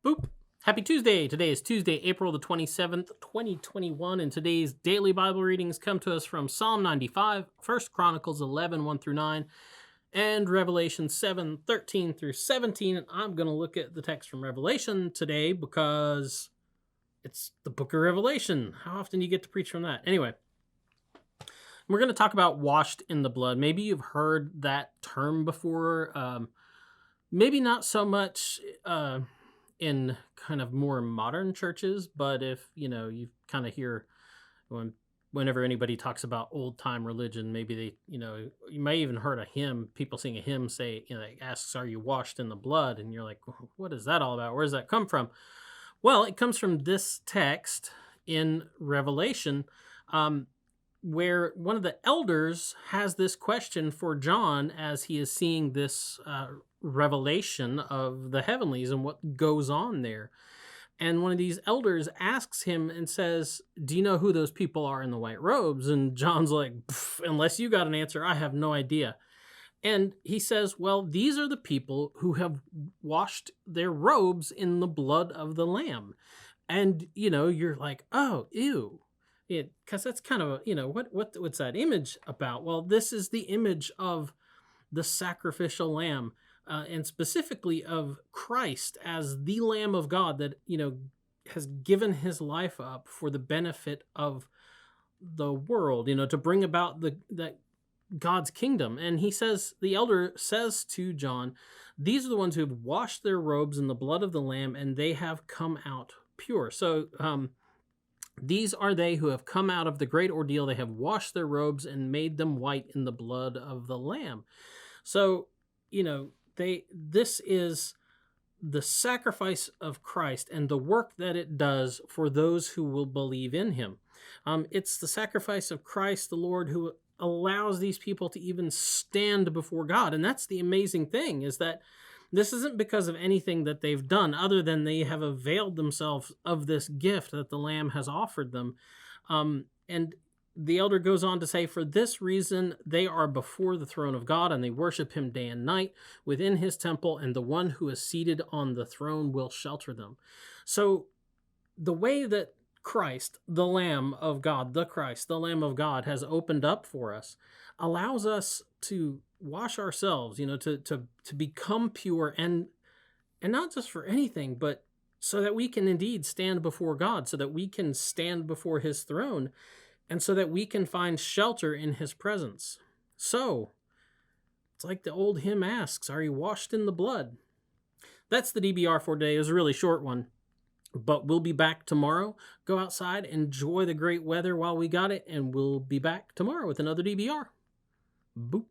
Boop. Happy Tuesday. Today is Tuesday, April the 27th, 2021, and today's daily Bible readings come to us from Psalm 95, 1 Chronicles 11, 1 through 9, and Revelation 7, 13 through 17. And I'm going to look at the text from Revelation today because it's the book of Revelation. How often do you get to preach from that? Anyway, we're going to talk about washed in the blood. Maybe you've heard that term before. Maybe not so much in kind of more modern churches, but if, you kind of hear whenever anybody talks about old time religion, maybe they, you may even heard a hymn, people sing a hymn, say, it asks, are you washed in the blood? And you're like, what is that all about? Where does that come from? Well, it comes from this text in Revelation, where one of the elders has this question for John as he is seeing this revelation of the heavenlies and what goes on there. And one of these elders asks him and says, do you know who those people are in the white robes? And John's like, unless you got an answer, I have no idea. And he says, well, these are the people who have washed their robes in the blood of the Lamb. And, you're like, oh, ew. Because that's kind of, what's that image about? Well, this is the image of the sacrificial lamb, and specifically of Christ as the Lamb of God that, has given his life up for the benefit of the world, to bring about that God's kingdom. And he says, the elder says to John, these are the ones who have washed their robes in the blood of the Lamb, and they have come out pure. So, these are they who have come out of the great ordeal. They have washed their robes and made them white in the blood of the Lamb. So, this is the sacrifice of Christ and the work that it does for those who will believe in him. It's the sacrifice of Christ, the Lord, who allows these people to even stand before God. And that's the amazing thing, is that this isn't because of anything that they've done other than they have availed themselves of this gift that the Lamb has offered them. And the elder goes on to say, for this reason, they are before the throne of God and they worship him day and night within his temple, and the one who is seated on the throne will shelter them. So the way that Christ, the Lamb of God, the Christ, the Lamb of God, has opened up for us allows us to wash ourselves, to become pure, and not just for anything, but so that we can indeed stand before God, so that we can stand before his throne, and so that we can find shelter in his presence. So it's like the old hymn asks, are you washed in the blood? That's the DBR for today. It was a really short one, but we'll be back tomorrow. Go outside, enjoy the great weather while we got it, and we'll be back tomorrow with another DBR. Boop.